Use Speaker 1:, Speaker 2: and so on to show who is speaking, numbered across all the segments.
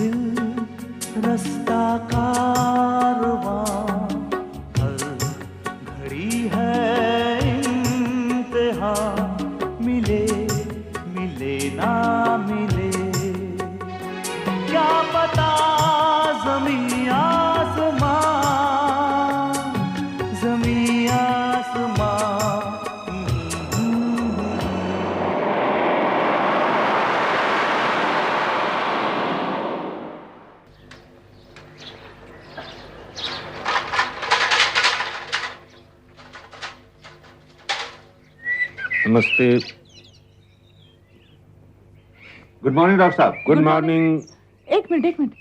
Speaker 1: दिल रास्ता कारवां, हर घड़ी है इंतहा, मिले मिले ना मिले, क्या पता ज़मीं आसमां, ज़मीं आसमां।
Speaker 2: नमस्ते।
Speaker 3: गुड मॉर्निंग डॉक्टर साहब।
Speaker 2: Good morning.
Speaker 4: एक मिनट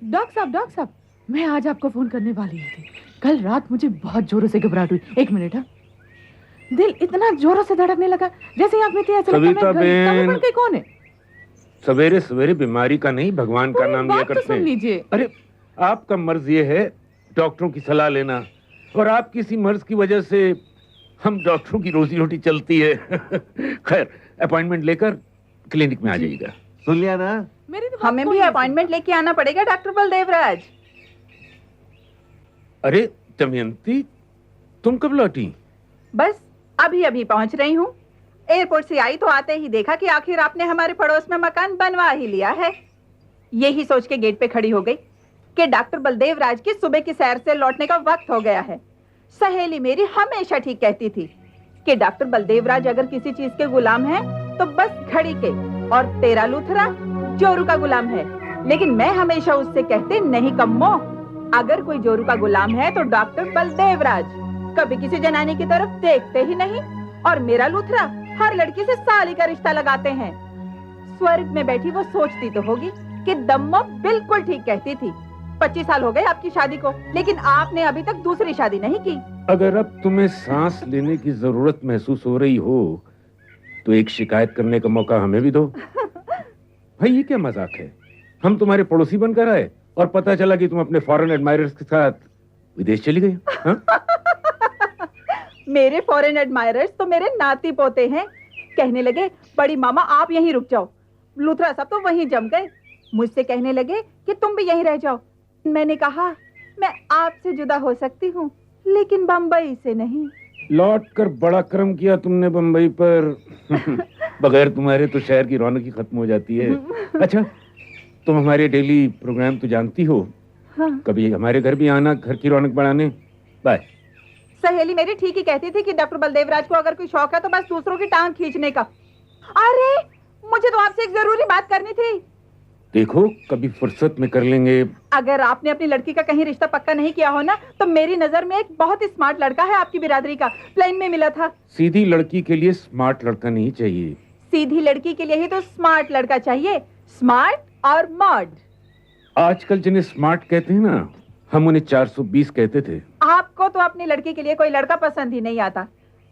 Speaker 4: डॉक्टर साहब, मैं आज आपको फोन करने वाली थी। कल रात मुझे बहुत जोरों से घबराहट हुई। एक मिनट, हाँ। दिल इतना जोरों से धड़कने लगा जैसे ही आप में थी, ऐसा लगता मैं गई। कौन है?
Speaker 2: सवेरे सवेरे बीमारी का नहीं, भगवान का नाम लिया करते हैं।
Speaker 4: सुन लीजिए।
Speaker 2: अरे आपका मर्ज ये है डॉक्टरों की सलाह लेना, और आपकी इसी मर्ज की वजह से हम डॉक्टरों की रोजी रोटी चलती है। खैर, अपॉइंटमेंट लेकर क्लिनिक में आ जाइएगा।
Speaker 3: सुन लिया ना?
Speaker 5: हमें भी अपॉइंटमेंट लेके आना पड़ेगा डॉक्टर बलदेवराज।
Speaker 2: अरे दमयंती, तुम कब लौटी?
Speaker 5: बस अभी अभी पहुंच रही हूँ। एयरपोर्ट से आई तो आते ही देखा कि आखिर आपने हमारे पड़ोस में मकान बनवा ही लिया है। यही सोच के गेट पे खड़ी हो गई कि डॉक्टर बलदेवराज की सुबह की सैर से लौटने का वक्त हो गया है। सहेली मेरी हमेशा ठीक कहती थी कि डॉक्टर बलदेवराज अगर किसी चीज के गुलाम है तो बस घड़ी के, और तेरा लूथरा जोरू का गुलाम है। लेकिन मैं हमेशा उससे कहती, नहीं कम्मो, अगर कोई जोरू का गुलाम है तो डॉक्टर बलदेवराज कभी किसी जनानी की तरफ देखते ही नहीं, और मेरा लूथरा हर लड़की से साली का रिश्ता लगाते हैं। स्वर्ग में बैठी वो सोचती तो होगी कि दम्मो बिल्कुल ठीक कहती थी। 25 साल हो गए आपकी शादी को, लेकिन आपने अभी तक दूसरी शादी नहीं की।
Speaker 2: अगर अब तुम्हें सांस लेने की जरूरत महसूस हो रही हो तो एक शिकायत करने का मौका हमें भी दो। भाई ये क्या मजाक है? हम तुम्हारे पड़ोसी बनकर आए और पता चला कि तुम अपने फॉरेन एडमायरर्स के साथ विदेश चली गई।
Speaker 5: मेरे फॉरेन एडमायरर्स तो मेरे नाती पोते हैं। कहने लगे, बड़ी मामा आप यहीं रुक जाओ। लूथरा साहब तो वहीं जम गए। मुझसे कहने लगे कि तुम भी यहीं रह जाओ। मैंने कहा, मैं आपसे जुदा हो सकती हूँ लेकिन बम्बई से नहीं।
Speaker 2: लौट कर बड़ा कर्म किया तुमने बम्बई पर। बगैर तुम्हारे तो शहर की रौनक ही खत्म हो जाती है। अच्छा, तुम हमारे डेली प्रोग्राम तो जानती हो।
Speaker 5: हाँ।
Speaker 2: कभी हमारे घर भी आना, घर की रौनक बढ़ाने। बाय।
Speaker 5: सहेली मेरी ठीक ही कहती थी कि डॉक्टर बलदेवराज को अगर कोई शौक है तो बस दूसरों की टांग खींचने का। अरे मुझे तो आपसे एक जरूरी बात करनी थी।
Speaker 2: देखो, कभी फुर्सत में कर लेंगे।
Speaker 5: अगर आपने अपनी लड़की का कहीं रिश्ता पक्का नहीं किया हो ना, तो मेरी नजर में एक बहुत ही स्मार्ट लड़का है आपकी बिरादरी का, प्लेन में मिला था।
Speaker 2: सीधी लड़की के लिए स्मार्ट लड़का नहीं चाहिए।
Speaker 5: सीधी लड़की के लिए ही तो स्मार्ट लड़का चाहिए। स्मार्ट और मॉड।
Speaker 2: आजकल जिन्हें स्मार्ट कहते हैं ना, हम उन्हें 420 कहते थे।
Speaker 5: आपको तो अपनी लड़की के लिए कोई लड़का पसंद ही नहीं आता।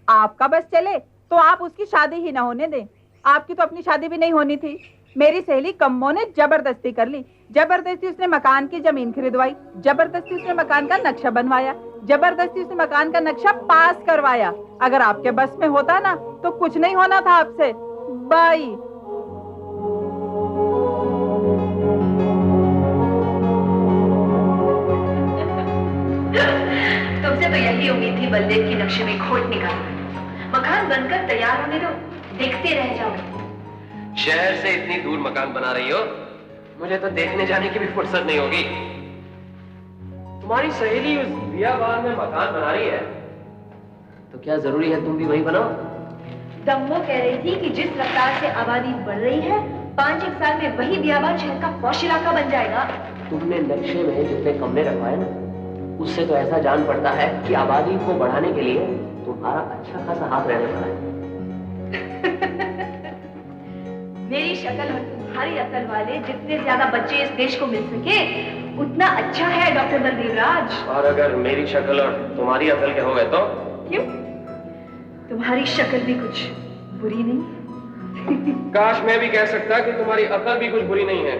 Speaker 5: आपका बस चले तो आप उसकी शादी ही ना होने दें। आपकी तो अपनी शादी भी नहीं होनी थी। मेरी सहेली कम्मो ने जबरदस्ती कर ली। जबरदस्ती उसने मकान की जमीन खरीदवाई, जबरदस्ती उसने मकान का नक्शा बनवाया, जबरदस्ती उसने मकान का नक्शा पास करवाया। अगर आपके बस में होता ना तो कुछ नहीं होना था आपसे। बाई।
Speaker 6: तुमसे तो यही उम्मीद थी बलदेव की नक्शे में खोट निकालना। मकान बनकर तैयार होने दो, देखते रह जाओगे।
Speaker 7: शहर से इतनी दूर मकान बना रही हो, मुझे तो देखने जाने की भी फुर्सत नहीं होगी। तुम्हारी सहेली उस बियाबान में मकान बना रही है, तो क्या जरूरी है तुम भी वहीं बनाओ?
Speaker 6: दम्मो कह रही थी कि जिस रफ्तार से आबादी बढ़ रही है, 5-1 साल में वही बियाबान शहर का पॉश इलाका बन जाएगा।
Speaker 7: तुमने नक्शे में जितने कमरे रखवाए ना, उससे तो ऐसा जान पड़ता है कि आबादी को बढ़ाने के लिए तुम्हारा अच्छा खासा हाथ रहने वाला है।
Speaker 6: मेरी शक्ल और तुम्हारी अकल वाले जितने ज्यादा बच्चे इस देश को मिल सके उतना अच्छा है डॉक्टर बलदेवराज।
Speaker 7: और अगर मेरी शक्ल और तुम्हारी अकल के हो गए तो?
Speaker 6: क्यों? तुम्हारी शक्ल भी कुछ बुरी नहीं।
Speaker 7: काश मैं भी कह सकता कि तुम्हारी अकल भी कुछ बुरी नहीं है,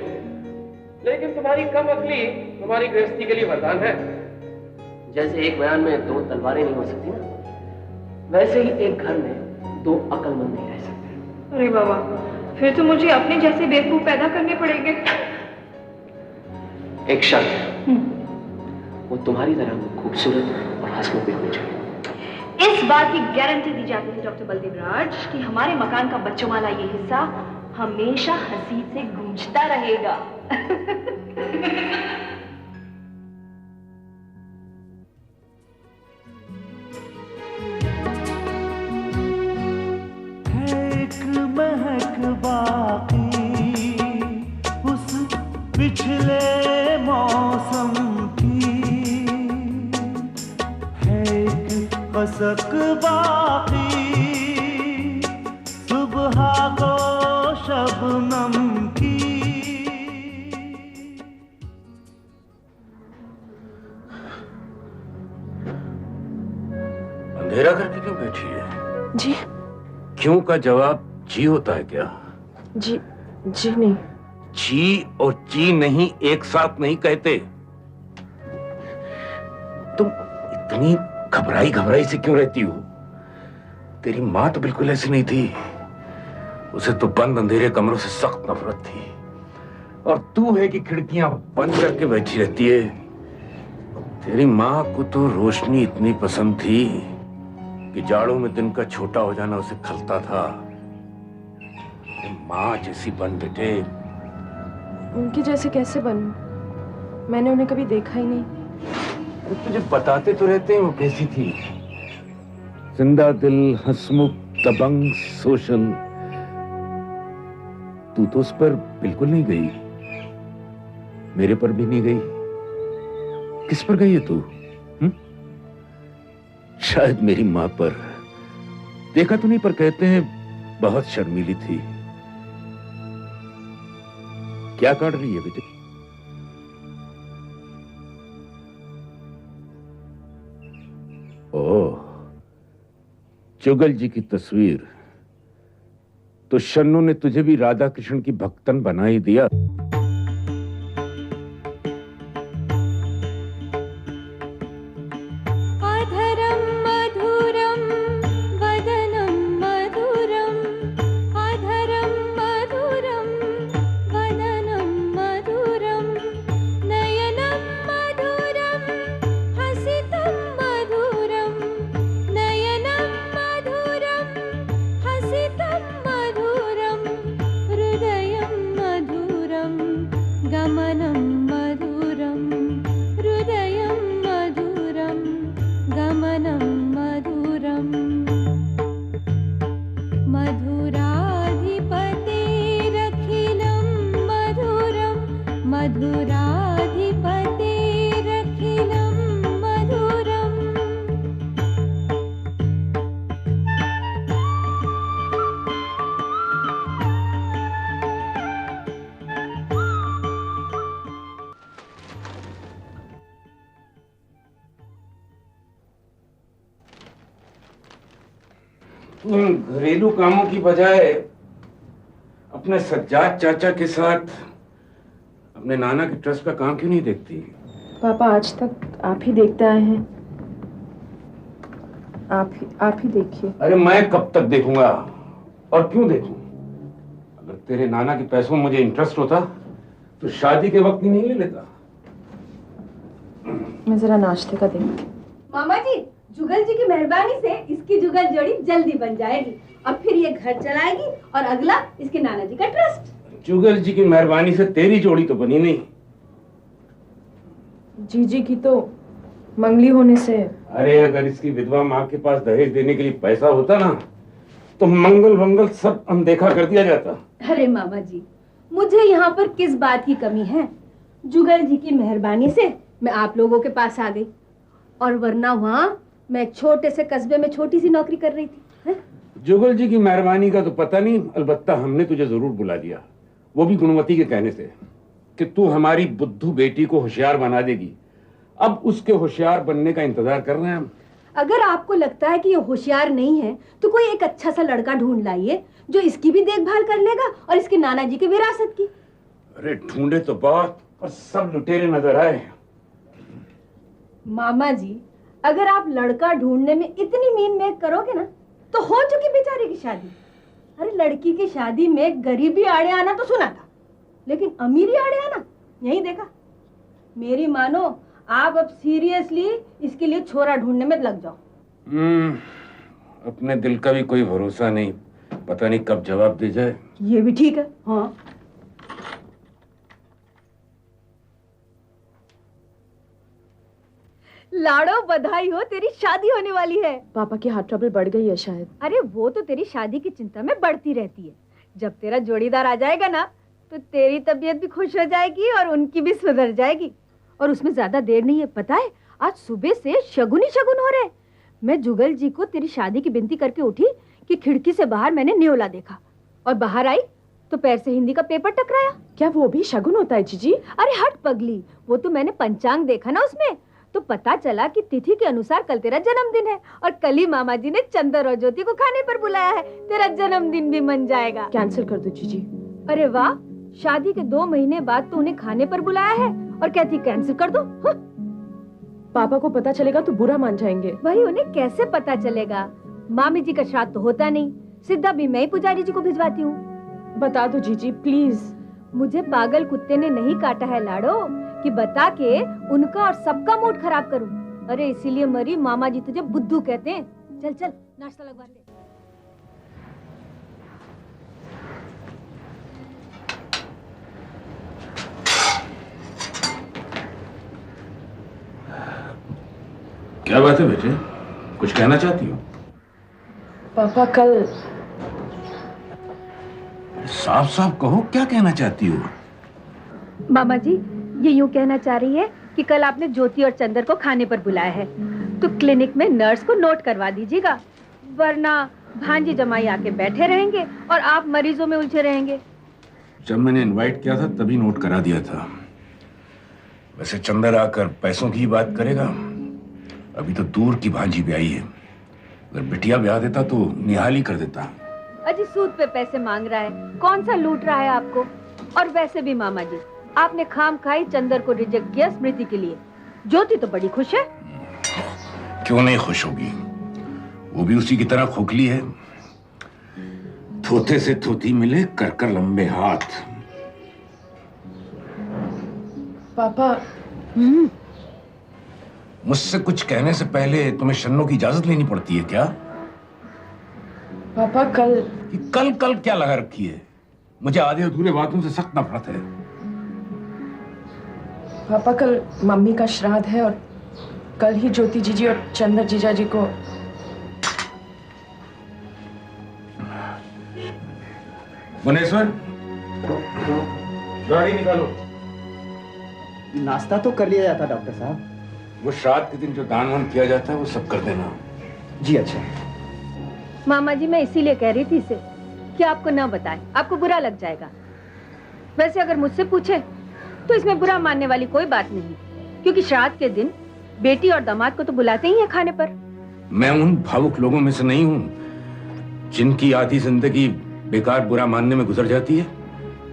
Speaker 7: लेकिन तुम्हारी कम अकली तुम्हारी गृहस्थी के लिए वरदान है। जैसे एक बयान में 2 तलवारें नहीं हो सकती ना, वैसे ही एक घर में 2 अकलमंद नहीं रह सकते।
Speaker 6: अरे बाबा, फिर तो मुझे अपने जैसे बेवकूफ पैदा करने पड़ेंगे।
Speaker 7: एक शर्त है, वो तुम्हारी तरह खूबसूरत और हंसमुख होनी चाहिए।
Speaker 6: इस बात की गारंटी दी जाती है डॉक्टर बलदेव राज कि हमारे मकान का बच्चों वाला ये हिस्सा हमेशा हंसी से गूंजता रहेगा।
Speaker 1: एक महक बाकी उस पिछले मौसम की है, एक कसक बाकी सुबह को शबनम की।
Speaker 2: अंधेरा करके क्यों बैठी है?
Speaker 8: जी
Speaker 2: क्यों का जवाब जी होता है क्या?
Speaker 8: जी जी नहीं।
Speaker 2: जी और जी नहीं एक साथ नहीं कहते। तुम इतनी घबराई घबराई से क्यों रहती हो? तेरी माँ तो बिल्कुल ऐसी नहीं थी। उसे तो बंद अंधेरे कमरों से सख्त नफरत थी, और तू है कि खिड़कियां बंद करके बैठी रहती है। तेरी माँ को तो रोशनी इतनी पसंद थी कि जाड़ों में दिन का छोटा हो जाना उसे खलता था। माँ जैसी बन बेटे।
Speaker 8: उनकी जैसे कैसे बनूं? मैंने उन्हें कभी देखा ही नहीं।
Speaker 2: तुझे बताते तो रहते हैं वो कैसी थी। जिंदा दिल, हंसमुख, दबंग, सोशल। तू तो उस पर बिल्कुल नहीं गई, मेरे पर भी नहीं गई। किस पर गई है तू? शायद मेरी माँ पर। देखा तो नहीं, पर कहते हैं बहुत शर्मीली थी। क्या काट रही है बेटे? ओह, जुगल जी की तस्वीर। तो शन्नू ने तुझे भी राधा कृष्ण की भक्तन बना ही दिया। घरेलू कामों की बजाय अपने सज्जाद चाचा के साथ अपने नाना के ट्रस्ट का काम क्यों नहीं देखती?
Speaker 8: पापा, आज तक आप ही देखते आए हैं। आप ही देखिए।
Speaker 2: अरे मैं कब तक देखूंगा, और क्यों देखूं? अगर तेरे नाना के पैसों में मुझे इंटरेस्ट होता तो शादी के वक्त ही नहीं ले लेता।
Speaker 8: मैं जरा नाश्ते का देखती।
Speaker 9: मामा जी, जुगल जी की मेहरबानी से इसकी जुगल जोड़ी जल्दी बन जाएगी और फिर ये घर चलाएगी और अगला इसके नाना जी का ट्रस्ट।
Speaker 2: जुगल जी की मेहरबानी से तेरी जोड़ी तो बनी नहीं।
Speaker 8: जीजी की तो मंगली होने से।
Speaker 2: अरे अगर इसकी विधवा माँ के पास दहेज देने के लिए पैसा होता ना, तो मंगल वंगल सब अनदेखा कर दिया जाता।
Speaker 9: अरे मामा जी, मुझे यहाँ पर किस बात की कमी है? जुगल जी की मेहरबानी से मैं आप लोगों के पास आ गई, और वरना वहाँ मैं छोटे से कस्बे में छोटी सी नौकरी कर रही थी। है?
Speaker 2: जुगल जी की मेहरबानी का तो पता नहीं, अलबत्ता हमने तुझे जरूर बुला दिया, वो भी गुणवती के कहने से, कि तू हमारी बुद्धू बेटी को होशियार बना देगी। अब उसके होशियार बनने का इंतजार कर रहे हैं हम।
Speaker 9: अगर आपको लगता है कि ये होशियार नहीं है तो कोई एक अच्छा सा लड़का ढूंढ लाइए जो इसकी भी देखभाल कर लेगा और इसके नाना जी की विरासत की।
Speaker 2: अरे ढूंढे तो बहुत, और सब लुटेरे नजर आए।
Speaker 9: मामा जी, अगर आप लड़का ढूंढने में इतनी मीन मेघ करोगे ना तो हो चुकी बेचारे की शादी। अरे लड़की की शादी में गरीबी आड़े आना तो सुना था, लेकिन अमीरी आड़े आना यही देखा। मेरी मानो, आप अब सीरियसली इसके लिए छोरा ढूंढने में लग जाओ।
Speaker 2: अपने दिल का भी कोई भरोसा नहीं, पता नहीं कब जवाब दे जाए।
Speaker 9: ये भी ठीक है। हाँ, लाड़ो बधाई हो, तेरी शादी होने वाली है।
Speaker 8: पापा की हार्ट ट्रबल बढ़ गई है शायद।
Speaker 9: अरे वो तो तेरी शादी की चिंता में बढ़ती रहती है। जब तेरा जोड़ीदार आ जाएगा ना, तो तेरी तबीयत भी खुश हो जाएगी और उनकी भी सुधर जाएगी। और उसमें ज्यादा देर नहीं है, पता है आज सुबह से शगुन ही शगुन हो रहे। मैं जुगल जी को तेरी शादी की विनती करके उठी कि खिड़की से बाहर मैंने न्योला देखा, और बाहर आई तो पैर से हिंदी का पेपर टकराया।
Speaker 8: क्या वो भी शगुन होता है जीजी?
Speaker 9: अरे हट पगली, वो तो मैंने पंचांग देखा ना, उसमें तो पता चला कि तिथि के अनुसार कल तेरा जन्मदिन है, और कल ही मामा जी ने चंदर और ज्योति को खाने पर बुलाया है। तेरा जन्मदिन भी मन जाएगा।
Speaker 8: कैंसिल कर दो जीजी।
Speaker 9: अरे वाह, शादी के 2 महीने बाद तो उन्हें खाने पर बुलाया है और कहती कैंसिल कर दो।
Speaker 8: पापा को पता चलेगा तो बुरा मान जाएंगे।
Speaker 9: वही, उन्हें कैसे पता चलेगा? मामी जी का श्राद्ध तो होता नहीं, सीधा भी मैं ही पुजारी जी को भिजवाती हूँ।
Speaker 8: बता दो जीजी प्लीज।
Speaker 9: मुझे पागल कुत्ते ने नहीं काटा है लाडो कि बता के उनका और सबका मूड खराब करूं। अरे इसीलिए मरी मामा जी तुझे बुद्धू कहते हैं। चल चल नाश्ता लगवाते।
Speaker 2: क्या बात है बेटे, कुछ कहना चाहती हो?
Speaker 8: पापा कल।
Speaker 2: साफ साफ कहो, क्या कहना चाहती हो?
Speaker 9: मामा जी ये यूं कहना चाह रही है कि कल आपने ज्योति और चंदर को खाने पर बुलाया है, तो क्लिनिक में नर्स को नोट करवा दीजिएगा, वरना भांजी जमाई आके बैठे रहेंगे और आप मरीजों में उलझे रहेंगे।
Speaker 2: जब मैंने इनवाइट किया था तभी नोट करा दिया था। वैसे चंदर आकर पैसों की ही बात करेगा, अभी तो दूर की भांजी भी आई है। अगर बिटिया ब्याह देता तो निहाल ही कर देता।
Speaker 9: अजी सूद पे पैसे मांग रहा है, कौन सा लूट रहा है आपको? और वैसे भी मामा जी, आपने खाम खाई चंदर को रिजेक्ट किया स्मृति के लिए। ज्योति तो बड़ी खुश है।
Speaker 2: क्यों नहीं खुश होगी, वो भी उसी की तरह खोखली है। थोथे से थोथी मिले, कर कर लंबे हाथ।
Speaker 8: पापा।
Speaker 2: मुझसे कुछ कहने से पहले तुम्हें शन्नो की इजाजत लेनी पड़ती है क्या?
Speaker 8: पापा कल।
Speaker 2: कल कल क्या लगा रखी है? मुझे आधे अधूरे बातों से सख्त नफरत है।
Speaker 8: पापा कल मम्मी का श्राद्ध है और कल ही ज्योति जीजी और चंदर जीजा जी को।
Speaker 2: मुनेश्वर, गाड़ी निकालो।
Speaker 10: नाश्ता तो कर लिया जाता डॉक्टर साहब।
Speaker 2: वो श्राद्ध के दिन जो दान वान किया जाता है वो सब कर देना।
Speaker 10: जी अच्छा।
Speaker 9: मामा जी मैं इसीलिए कह रही थी इसे कि आपको ना बताएं, आपको बुरा लग जाएगा। वैसे अगर मुझसे पूछे तो इसमें बुरा मानने वाली कोई बात नहीं, क्योंकि श्राद्ध के दिन बेटी और दामाद को तो बुलाते ही हैं खाने पर।
Speaker 2: मैं उन भावुक लोगों में से नहीं हूं जिनकी आधी जिंदगी बेकार बुरा मानने में गुजर जाती है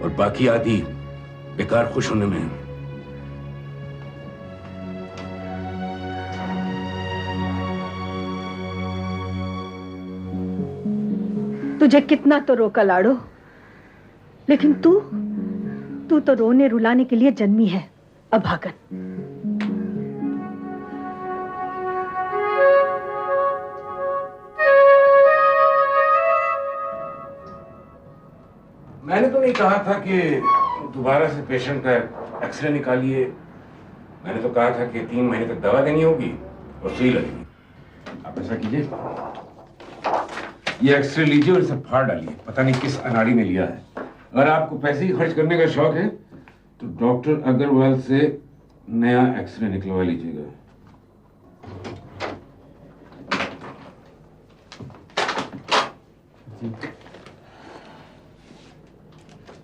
Speaker 2: और बाकी आधी बेकार खुश होने में।
Speaker 9: तुझे कितना तो रोका लाड़ो, लेकिन तू तो रोने रुलाने के लिए जन्मी है अभागन।
Speaker 2: मैंने तो नहीं कहा था कि दोबारा से पेशेंट का एक्सरे निकालिए। मैंने तो कहा था कि 3 महीने तक दवा देनी होगी और सुई लगेगी। आप ऐसा कीजिए, ये एक्सरे लीजिए और इसे फाड़ डालिए। पता नहीं किस अनाड़ी ने लिया है। अगर आपको पैसे ही खर्च करने का शौक है तो डॉक्टर अग्रवाल से नया एक्सरे निकलवा लीजिएगा।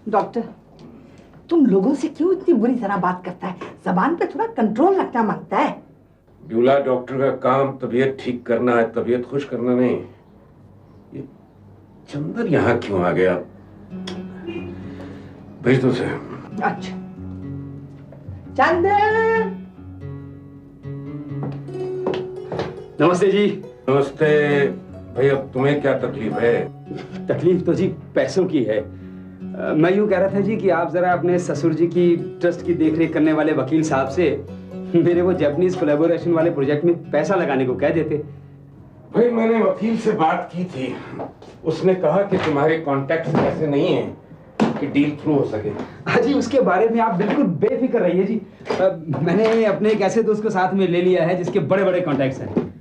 Speaker 11: डॉक्टर, तुम लोगों से क्यों इतनी बुरी तरह बात करता है? जबान पे थोड़ा कंट्रोल रखना मांगता है।
Speaker 2: ब्यूला, डॉक्टर का काम तबीयत ठीक करना है, तबीयत खुश करना नहीं। ये चंदर यहाँ क्यों आ गया? भेज दो उसे।
Speaker 11: अच्छा चंदर।
Speaker 10: नमस्ते जी।
Speaker 2: नमस्ते भाई। अब तुम्हें क्या तकलीफ है?
Speaker 10: तकलीफ तो जी पैसों की है। मैं यूँ कह रहा था जी कि आप जरा अपने ससुर जी की ट्रस्ट की देखरेख करने वाले वकील साहब से मेरे वो जापानीज कोलैबोरेशन वाले प्रोजेक्ट में पैसा लगाने को कह देते।
Speaker 2: भाई मैंने वकील से बात की थी, उसने कहा कि तुम्हारे कॉन्टैक्ट्स ऐसे नहीं हैं कि डील थ्रू हो सके।
Speaker 10: हाँ जी, उसके बारे में आप बिल्कुल बेफिक्र रहिए जी। मैंने अपने एक ऐसे दोस्त को साथ में ले लिया है जिसके बड़े बड़े कॉन्टैक्ट्स हैं।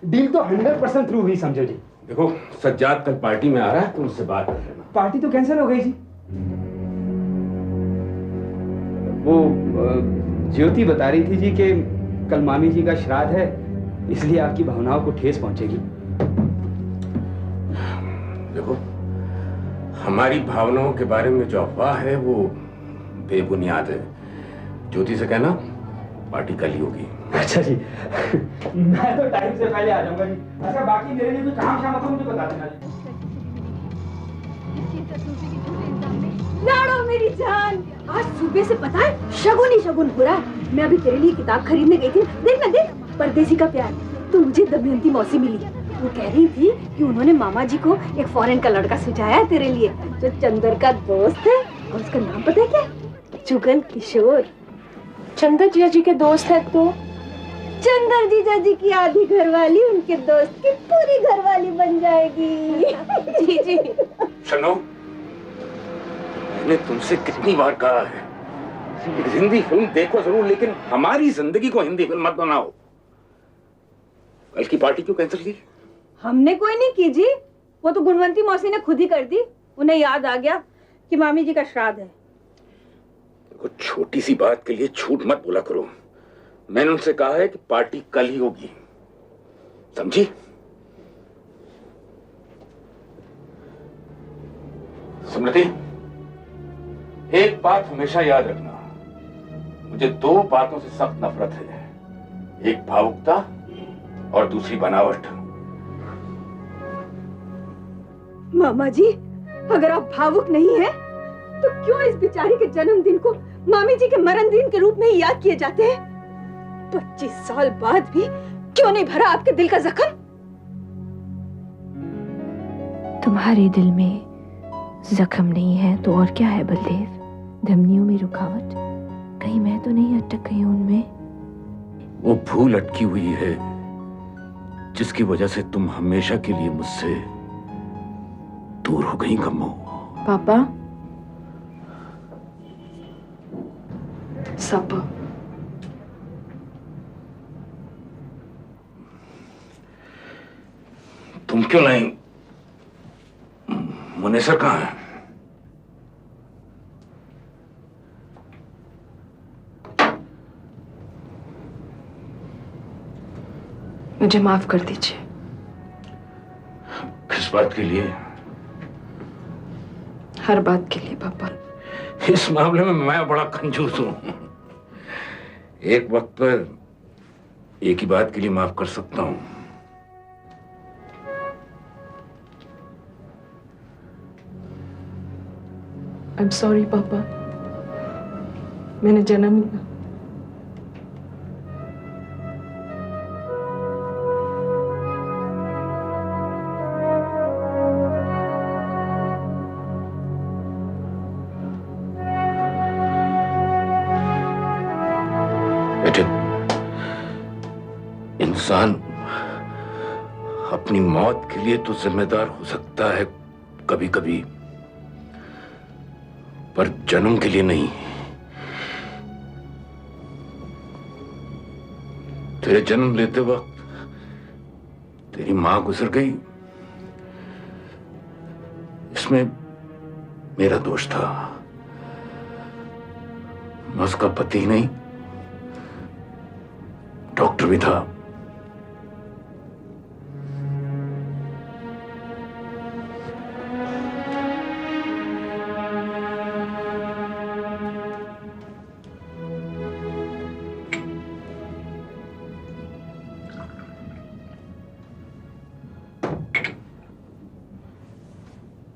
Speaker 10: डील तो 100% थ्रू हुई समझो जी।
Speaker 2: देखो सज्जाद कल पार्टी में आ रहा है तो उनसे बात कर लेना।
Speaker 10: पार्टी तो कैंसिल हो गई जी। वो ज्योति बता रही थी जी कि कल मामी जी का श्राद्ध है, इसलिए आपकी भावनाओं को ठेस पहुंचेगी।
Speaker 2: देखो हमारी भावनाओं के बारे में जो अफवाह है वो बेबुनियाद है। ज्योति से कहना पार्टी कल ही होगी।
Speaker 10: अच्छा जी, मैं तो टाइम से पहले आ जाऊंगा जी। अच्छा बाकी मेरे लिए कोई काम शाम हो मुझे बता देना जी।
Speaker 9: लाड़ो मेरी जान, आज सुबह से पता है शगुन ही शगुन हो रहा है। मैं अभी तेरे लिए किताब खरीदने गई थी, देख ना देख, परदेसी का प्यार। तो मुझे दमयंती मौसी मिली। वो कह रही थी कि उन्होंने मामा जी को एक फॉरेन का लड़का सुझाया है तेरे लिए, जो चंदर का दोस्त है। और उसका नाम पता है क्या? जुगल किशोर।
Speaker 8: चंदर जीजा जी के दोस्त है तो
Speaker 9: चंदर जीजा जी की आधी घरवाली उनके दोस्त की पूरी घरवाली बन जाएगी। जी जी।
Speaker 2: सुनो, मैंने तुमसे कितनी बार कहा है हिंदी फिल्म देखो जरूर, लेकिन हमारी जिंदगी को हिंदी फिल्म मत बनाओ। कल की पार्टी क्यों कैंसिल की?
Speaker 9: हमने कोई नहीं की जी, वो तो गुणवंती मौसी ने खुद ही कर दी। उन्हें याद आ गया कि मामी जी का श्राद्ध है।
Speaker 2: देखो छोटी सी बात के लिए झूठ मत बोला करो। मैंने उनसे कहा है कि पार्टी कल ही होगी, समझी? स्मृति, एक बात हमेशा याद रखना, मुझे दो बातों से सख्त नफरत है, एक भावुकता और दूसरी बनावट।
Speaker 9: मामा जी, अगर आप भावुक नहीं हैं, तो क्यों इस बेचारी के जन्मदिन को मामी जी के मरण दिन के रूप में ही याद किए जाते हैं? 25 साल बाद भी क्यों नहीं भरा आपके दिल का जख्म?
Speaker 6: तुम्हारे दिल में जख्म नहीं है तो और क्या है बलदेव? धमनियों में रुकावट, कहीं मैं तो नहीं अटक गई उनमें?
Speaker 2: वो भूल अटकी हुई है जिसकी वजह से तुम हमेशा के लिए मुझसे दूर हो गई कम्मो।
Speaker 8: पापा सब
Speaker 2: तुम क्यों लाई? मुनेसर कहाँ है?
Speaker 8: मुझे माफ कर दीजिए।
Speaker 2: किस बात के लिए?
Speaker 8: हर बात के लिए पापा।
Speaker 2: इस मामले में मैं बड़ा कंजूस हूं। एक वक्त पर एक ही बात के लिए माफ कर सकता हूं।
Speaker 8: आई एम सॉरी पापा, मैंने जन्म लिया।
Speaker 2: बेटे, इंसान अपनी मौत के लिए तो जिम्मेदार हो सकता है कभी कभी, पर जन्म के लिए नहीं। तेरे जन्म लेते वक्त तेरी मां गुजर गई, इसमें मेरा दोष था। मैं उसका पति नहीं, डॉक्टर भी था।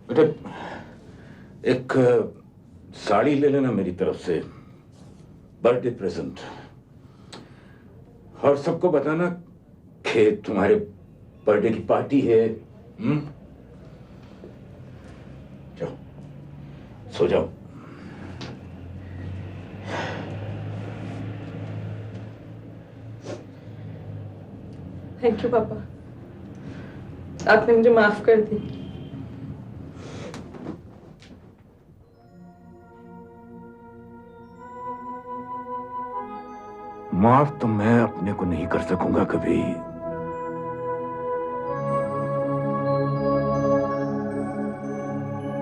Speaker 2: बेटा, एक साड़ी ले लेना मेरी तरफ से, बर्थडे प्रेजेंट। और सबको बताना कि तुम्हारे बर्थडे की पार्टी है। जाओ, सो जाओ।
Speaker 8: थैंक यू पापा, आपने मुझे माफ कर दी।
Speaker 2: माफ तो मैं अपने को नहीं कर सकूंगा कभी।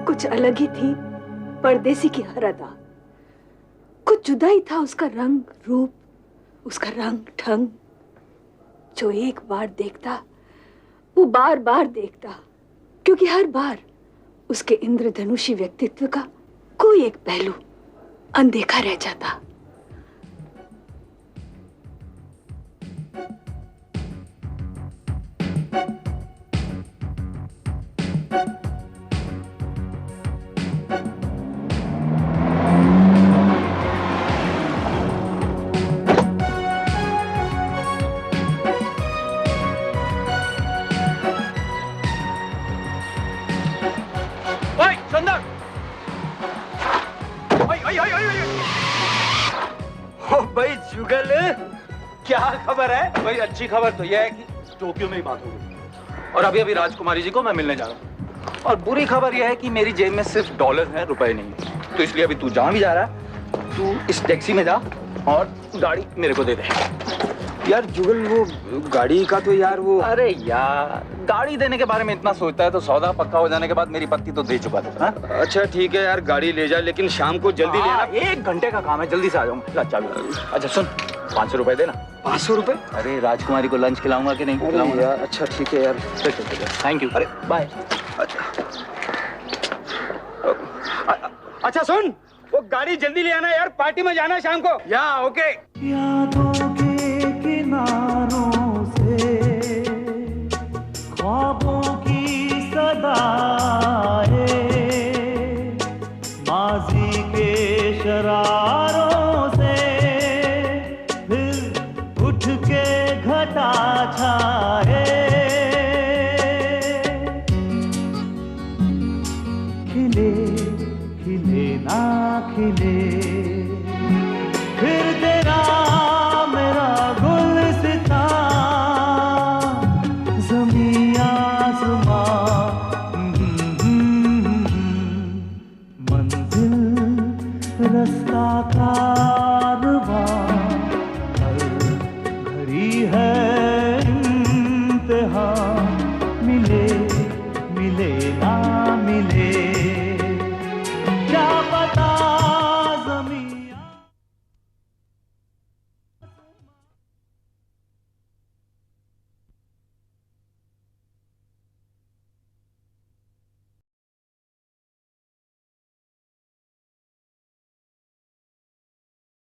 Speaker 9: कुछ अलग ही थी परदेसी की हर अदा, कुछ जुदा ही था उसका रंग रूप, उसका रंग ढंग। जो एक बार देखता वो बार बार देखता, क्योंकि हर बार उसके इंद्रधनुषी व्यक्तित्व का कोई एक पहलू अनदेखा रह जाता।
Speaker 12: भाई जुगल, क्या खबर है? भाई अच्छी खबर तो यह है कि टोक्यो में ही बात हो गई और अभी राजकुमारी जी को मैं मिलने जा रहा हूँ। और बुरी खबर यह है कि मेरी जेब में सिर्फ डॉलर है, रुपए नहीं। तो इसलिए अभी तू जहाँ भी जा रहा है, तू इस टैक्सी में जा और गाड़ी मेरे को दे दे।
Speaker 10: यार जुगल, वो गाड़ी का तो यार वो,
Speaker 12: अरे यार, गाड़ी देने के बारे में इतना सोचता है तो सौदा पक्का हो जाने के बाद मेरी पत्नी तो दे चुका था।
Speaker 10: अच्छा ठीक है यार, गाड़ी ले जा, लेकिन शाम को जल्दी लेना।
Speaker 12: 1 घंटे का काम है, जल्दी से आ जाऊंगा। अच्छा सुन, 500 रुपए देना।
Speaker 10: 500 रुपए?
Speaker 12: अरे राजकुमारी को लंच खिलाऊंगा कि नहीं खिलाऊंगा
Speaker 10: यार? अच्छा ठीक है यार,
Speaker 12: थैंक यू। अरे बाय।
Speaker 10: अच्छा सुन, वो गाड़ी जल्दी ले आना यार, पार्टी में जाना शाम को। या ओके।
Speaker 1: यादों के किनारों से ख्वाबों की सदाएं, माजी के शरारों से फिर उठ के घटा छाए, खिले खिले ना खिले फिर तेरा मेरा गुलसिता, ज़मीं आसमां, मंजिल रास्ता कारवां, हर घड़ी है इम्तिहान, मिले मिले ना मिले।